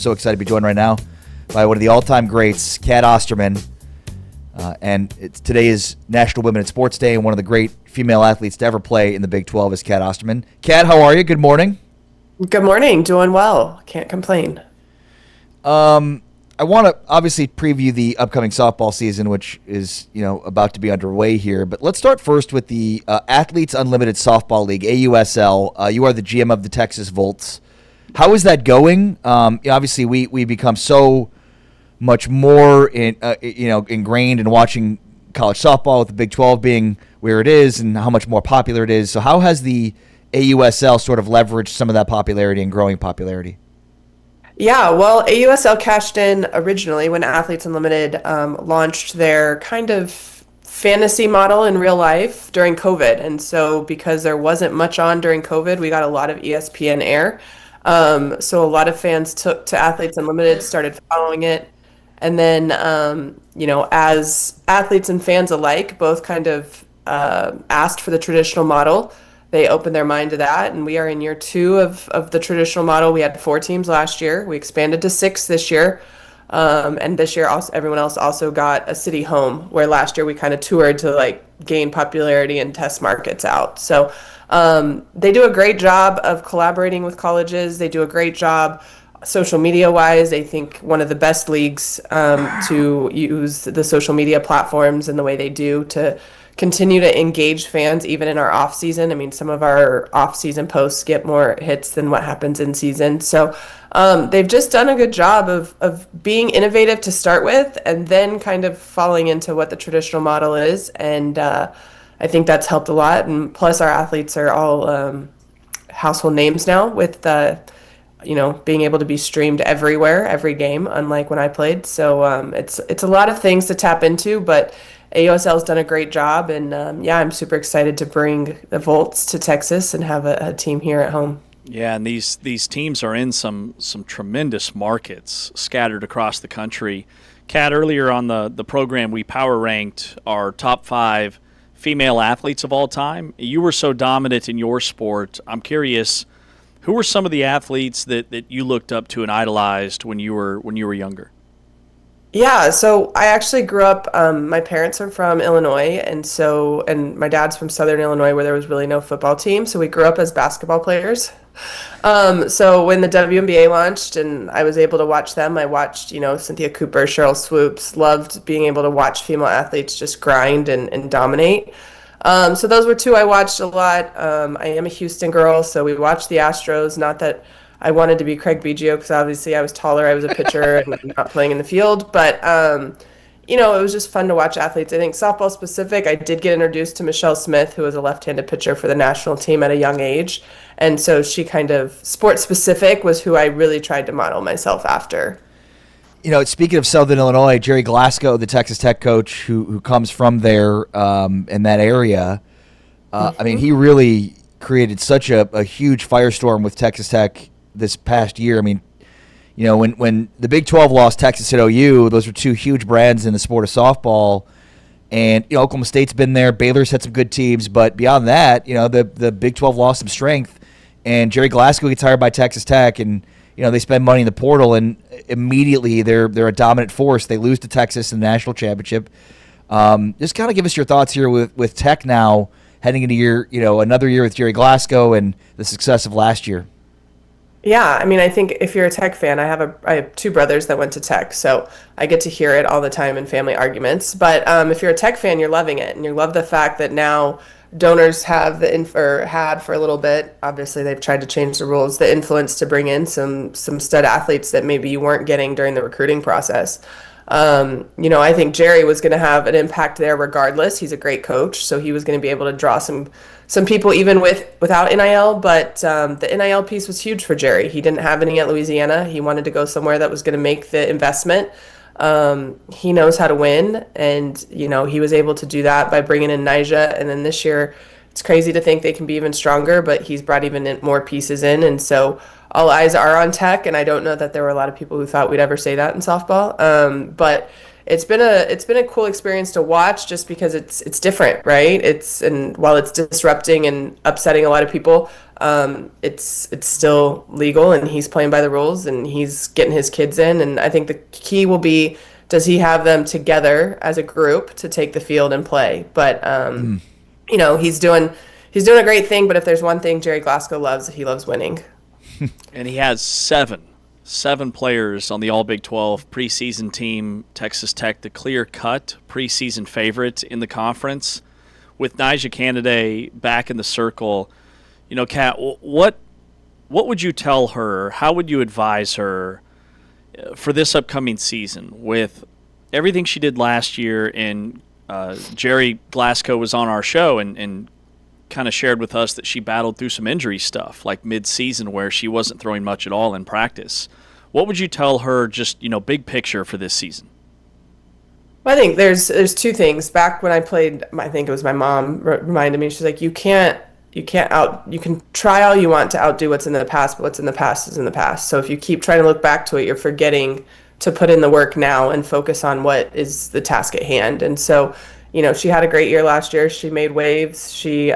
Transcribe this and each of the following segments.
So excited to be joined right now by one of the all-time greats, Kat Osterman. Today is National Women in Sports Day, and one of the great female athletes to ever play in the Big 12 is Kat Osterman. Kat, how are you? Good morning. Good morning. Doing well. Can't complain. I want to obviously preview the upcoming softball season, which is about to be underway here. But let's start first with the Athletes Unlimited Softball League, AUSL. You are the GM of the Texas Volts. How is that going? Obviously, we become so much more ingrained in watching college softball, with the Big 12 being where it is and how much more popular it is. So how has the AUSL sort of leveraged some of that popularity and growing popularity? Yeah, well, AUSL cashed in originally when Athletes Unlimited launched their kind of fantasy model in real life during COVID. And so because there wasn't much on during COVID, we got a lot of ESPN air. So a lot of fans took to Athletes Unlimited, started following it. And then, as athletes and fans alike, both kind of asked for the traditional model, they opened their mind to that. And we are in year 2 of the traditional model. We had 4 teams last year. We expanded to 6 this year. And this year, also, everyone else also got a city home, where last year we kind of toured to gain popularity and test markets out. So they do a great job of collaborating with colleges. They do a great job social media wise. I think one of the best leagues to use the social media platforms and the way they do to continue to engage fans even in our off season. I mean, some of our off season posts get more hits than what happens in season. So they've just done a good job of being innovative to start with, and then kind of falling into what the traditional model is. And I think that's helped a lot. And plus, our athletes are all household names now, with being able to be streamed everywhere, every game, unlike when I played. So it's a lot of things to tap into, but AUSL has done a great job. And I'm super excited to bring the Volts to Texas and have a team here at home. Yeah, and these teams are in some tremendous markets scattered across the country. Kat, earlier on the program, we power ranked our top 5 female athletes of all time. You were so dominant in your sport. I'm curious, who were some of the athletes that you looked up to and idolized when you were younger? Yeah, so I actually grew up, my parents are from Illinois, and my dad's from Southern Illinois, where there was really no football team, so we grew up as basketball players. So when the WNBA launched and I was able to watch them, I watched, Cynthia Cooper, Cheryl Swoops, loved being able to watch female athletes just grind and dominate. So those were 2 I watched a lot. I am a Houston girl, so we watched the Astros. Not that I wanted to be Craig Biggio, because obviously I was taller, I was a pitcher, and not playing in the field. But, it was just fun to watch athletes. I think softball specific, I did get introduced to Michelle Smith, who was a left-handed pitcher for the national team at a young age. And so she kind of, sport specific, was who I really tried to model myself after. Speaking of Southern Illinois, Jerry Glasgow, the Texas Tech coach who comes from there in that area, I mean, he really created such a huge firestorm with Texas Tech this past year. I mean, when the Big 12 lost Texas at OU, those were 2 huge brands in the sport of softball. And, Oklahoma State's been there. Baylor's had some good teams. But beyond that, the Big 12 lost some strength. And Jerry Glasgow gets hired by Texas Tech, and they spend money in the portal, and immediately they're a dominant force. They lose to Texas in the national championship. Just kind of give us your thoughts here with Tech now heading into another year with Jerry Glasgow and the success of last year. Yeah, I mean, I think if you're a Tech fan, I have 2 brothers that went to Tech, so I get to hear it all the time in family arguments. But if you're a Tech fan, you're loving it, and you love the fact that now donors have had for a little bit. Obviously, they've tried to change the rules, the influence to bring in some stud athletes that maybe you weren't getting during the recruiting process. I think Jerry was going to have an impact there regardless. He's a great coach, so he was going to be able to draw some people even without NIL. But the NIL piece was huge for Jerry. He didn't have any at Louisiana. He wanted to go somewhere that was going to make the investment. He knows how to win, and he was able to do that by bringing in Nyjah. And then this year, it's crazy to think they can be even stronger, but he's brought even more pieces in. And so all eyes are on Tech, and I don't know that there were a lot of people who thought we'd ever say that in softball. But it's been a cool experience to watch just because it's different, right? And while it's disrupting and upsetting a lot of people, it's still legal, and he's playing by the rules, and he's getting his kids in. And I think the key will be, does he have them together as a group to take the field and play? But he's doing a great thing. But if there's one thing Jerry Glasgow loves, he loves winning. And he has seven players on the All Big 12 preseason team. Texas Tech, the clear-cut preseason favorite in the conference, with Nyjah Canaday back in the circle. Kat, what would you tell her? How would you advise her for this upcoming season with everything she did last year? And Jerry Glasgow was on our show and kind of shared with us that she battled through some injury stuff, like mid-season, where she wasn't throwing much at all in practice. What would you tell her, just big picture for this season? Well, I think there's two things. Back when I played, I think it was my mom reminded me. She's like, you can try all you want to outdo what's in the past, but what's in the past is in the past. So if you keep trying to look back to it, you're forgetting to put in the work now and focus on what is the task at hand. And so, she had a great year last year. She made waves. She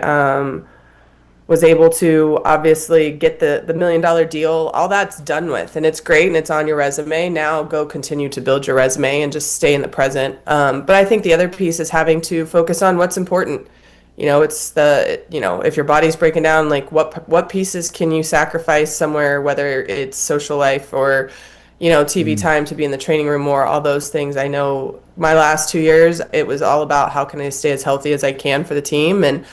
was able to obviously get the $1 million deal. All that's done with, and it's great, and it's on your resume. Now go continue to build your resume and just stay in the present. But I think the other piece is having to focus on what's important. It's if your body's breaking down, like what pieces can you sacrifice somewhere, whether it's social life or, TV time to be in the training room more, all those things. I know my last 2 years, it was all about how can I stay as healthy as I can for the team. And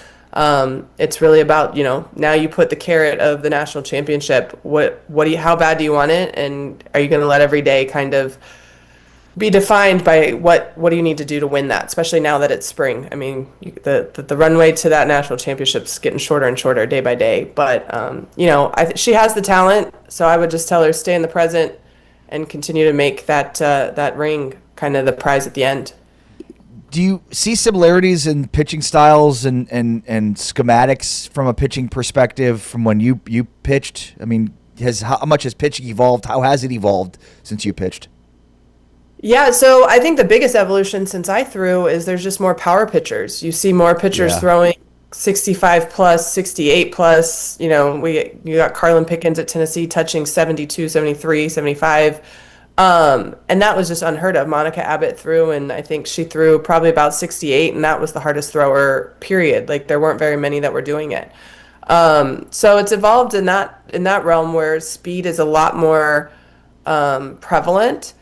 it's really about, now you put the carrot of the national championship. How bad do you want it? And are you going to let every day kind of be defined by what do you need to do to win that, especially now that it's spring? I mean, the runway to that national championship is getting shorter and shorter day by day. But, she has the talent, so I would just tell her stay in the present and continue to make that ring kind of the prize at the end. Do you see similarities in pitching styles and schematics from a pitching perspective from when you pitched? I mean, how much has pitching evolved? How has it evolved since you pitched? Yeah, so I think the biggest evolution since I threw is there's just more power pitchers. You see more pitchers throwing 65 plus, 68 plus. You got Carlin Pickens at Tennessee touching 72, 73, 75. And that was just unheard of. Monica Abbott threw, and I think she threw probably about 68, and that was the hardest thrower, period. Like, there weren't very many that were doing it. So it's evolved in that realm where speed is a lot more prevalent.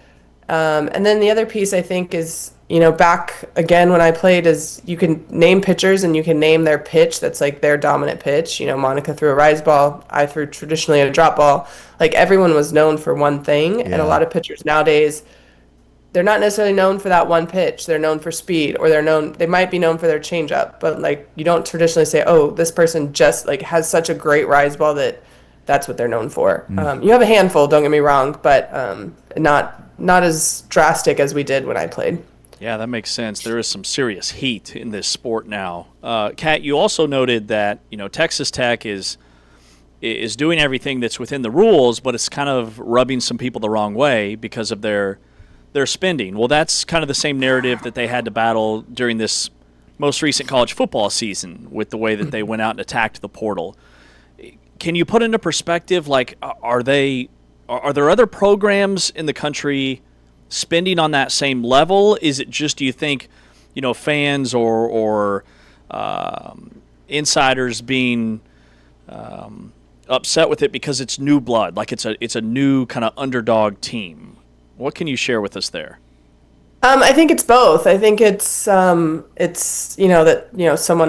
And then the other piece I think is, back again when I played, is you can name pitchers and you can name their pitch that's like their dominant pitch. Monica threw a rise ball. I threw traditionally a drop ball. Like, everyone was known for one thing. And a lot of pitchers nowadays, they're not necessarily known for that one pitch. They're known for speed, or they might be known for their changeup. But like, you don't traditionally say, oh, this person just like has such a great rise ball that's what they're known for. You have a handful, don't get me wrong, but not as drastic as we did when I played. Yeah, that makes sense. There is some serious heat in this sport now. Kat, you also noted that Texas Tech is doing everything that's within the rules, but it's kind of rubbing some people the wrong way because of their spending. Well, that's kind of the same narrative that they had to battle during this most recent college football season with the way that they went out and attacked the portal. Can you put into perspective, like, are there other programs in the country spending on that same level? Is it just, do you think, fans or insiders being upset with it because it's new blood, like it's a new kind of underdog team? What can you share with us there? I think it's both. I think it's someone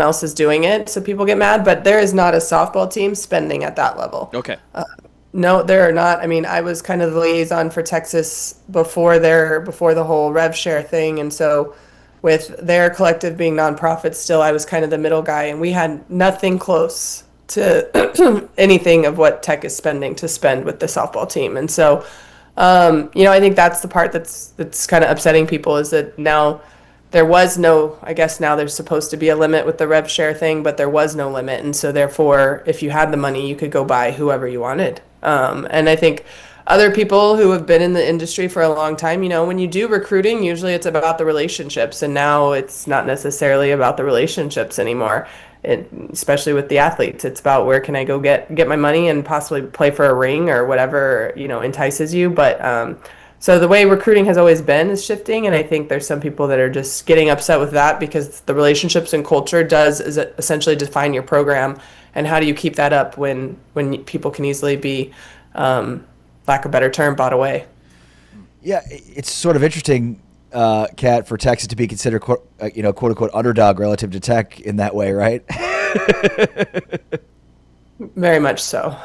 else is doing it, so people get mad. But there is not a softball team spending at that level. Okay. No, there are not. I mean, I was kind of the liaison for Texas before the whole rev share thing, and so with their collective being nonprofit, still I was kind of the middle guy, and we had nothing close to anything of what Tech is spending to spend with the softball team, and so. I think that's the part that's kind of upsetting people, is that now there was no, I guess now there's supposed to be a limit with the rev share thing, but there was no limit. And so therefore, if you had the money, you could go buy whoever you wanted. And I think other people who have been in the industry for a long time, when you do recruiting, usually it's about the relationships, and now it's not necessarily about the relationships anymore. Especially with the athletes, it's about where can I go get my money and possibly play for a ring or whatever entices you. But so the way recruiting has always been is shifting, and I think there's some people that are just getting upset with that because the relationships and culture is essentially define your program, and how do you keep that up when people can easily be, lack of a better term, bought away. Yeah, it's sort of interesting, Kat, for Texas to be considered, quote unquote, underdog relative to Tech in that way, right? Very much so.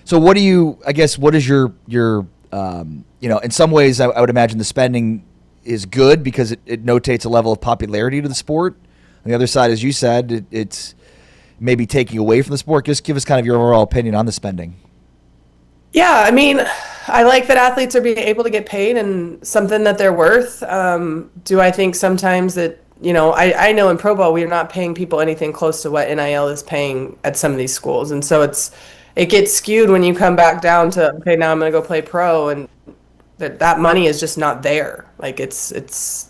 So what do you? I guess what is your in some ways, I would imagine the spending is good because it notates a level of popularity to the sport. On the other side, as you said, it's maybe taking away from the sport. Just give us kind of your overall opinion on the spending. Yeah, I mean, I like that athletes are being able to get paid and something that they're worth. Do I think sometimes that, I know in pro ball we are not paying people anything close to what NIL is paying at some of these schools. And so it gets skewed when you come back down to, okay, now I'm going to go play pro, and that money is just not there. Like it's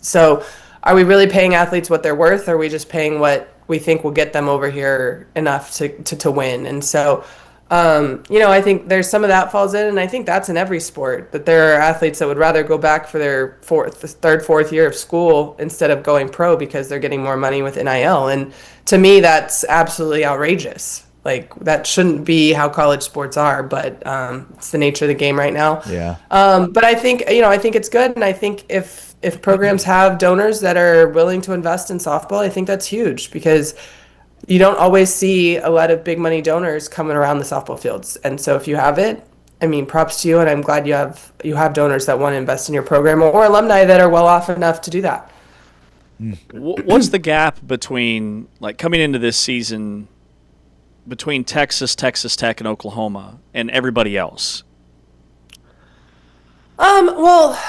so are we really paying athletes what they're worth, or are we just paying what we think will get them over here enough to win? And so I think there's some of that falls in, and I think that's in every sport, that there are athletes that would rather go back for their third, fourth year of school instead of going pro because they're getting more money with NIL. And to me, that's absolutely outrageous. Like, that shouldn't be how college sports are, but it's the nature of the game right now. Yeah. But I think it's good, and I think if programs have donors that are willing to invest in softball, I think that's huge, because you don't always see a lot of big money donors coming around the softball fields. And so if you have it, I mean, props to you, and I'm glad you have donors that want to invest in your program, or alumni that are well off enough to do that. What's the gap between, like, coming into this season between Texas Tech, and Oklahoma and everybody else? Well,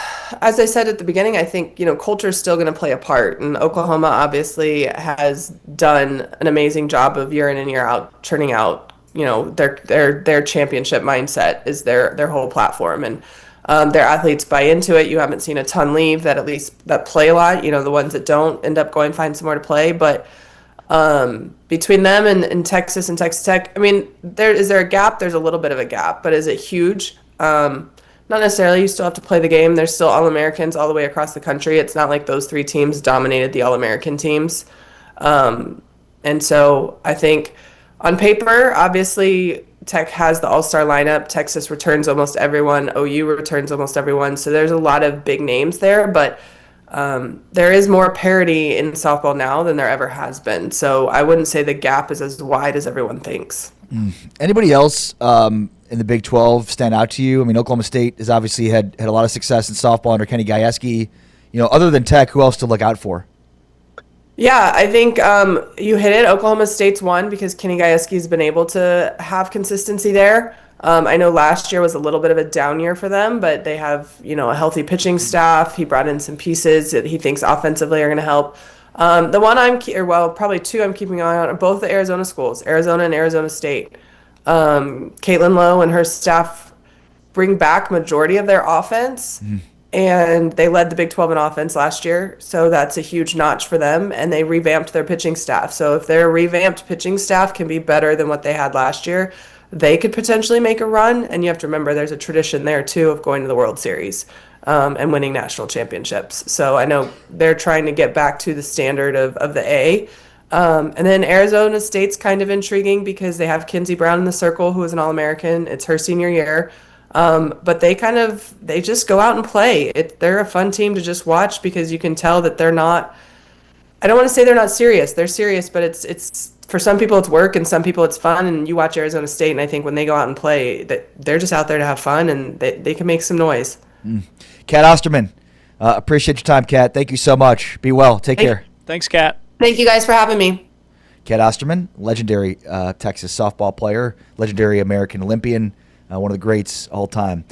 as I said at the beginning, I think, culture is still going to play a part. And Oklahoma obviously has done an amazing job of year in and year out churning out, their championship mindset is their whole platform. And their athletes buy into it. You haven't seen a ton leave that play a lot. The ones that don't end up going find somewhere to play. But between them and Texas and Texas Tech, I mean, is there a gap? There's a little bit of a gap, but is it huge? Not necessarily. You still have to play the game. There's still All-Americans all the way across the country. It's not like those three teams dominated the All-American teams. And so I think on paper, obviously, Tech has the all-star lineup. Texas returns almost everyone. OU returns almost everyone. So there's a lot of big names there, but there is more parity in softball now than there ever has been. So I wouldn't say the gap is as wide as everyone thinks. Anybody else in the Big 12 stand out to you? I mean, Oklahoma State has obviously had a lot of success in softball under Kenny Gajewski. Other than Tech, who else to look out for? Yeah, I think you hit it. Oklahoma State's one because Kenny Gajewski's been able to have consistency there. I know last year was a little bit of a down year for them, but they have, a healthy pitching staff. He brought in some pieces that he thinks offensively are going to help. The one probably two I'm keeping an eye on are both the Arizona schools, Arizona and Arizona State. Caitlin Lowe and her staff bring back majority of their offense, and they led the Big 12 in offense last year, so that's a huge notch for them, and they revamped their pitching staff. So if their revamped pitching staff can be better than what they had last year, they could potentially make a run. And you have to remember there's a tradition there too of going to the World Series and winning national championships. So I know they're trying to get back to the standard of the A. And then Arizona State's kind of intriguing because they have Kinsey Brown in the circle, who is an All-American. It's her senior year. But they just go out and play. They're a fun team to just watch because you can tell that they're not, I don't want to say they're not serious. They're serious, but it's for some people it's work and some people it's fun. And you watch Arizona State, and I think when they go out and play, that they're just out there to have fun, and they can make some noise. Kat Osterman, appreciate your time, Kat. Thank you so much. Be well. Take care. Thanks, Kat. Thank you guys for having me. Kat Osterman, legendary Texas softball player, legendary American Olympian, one of the greats all time.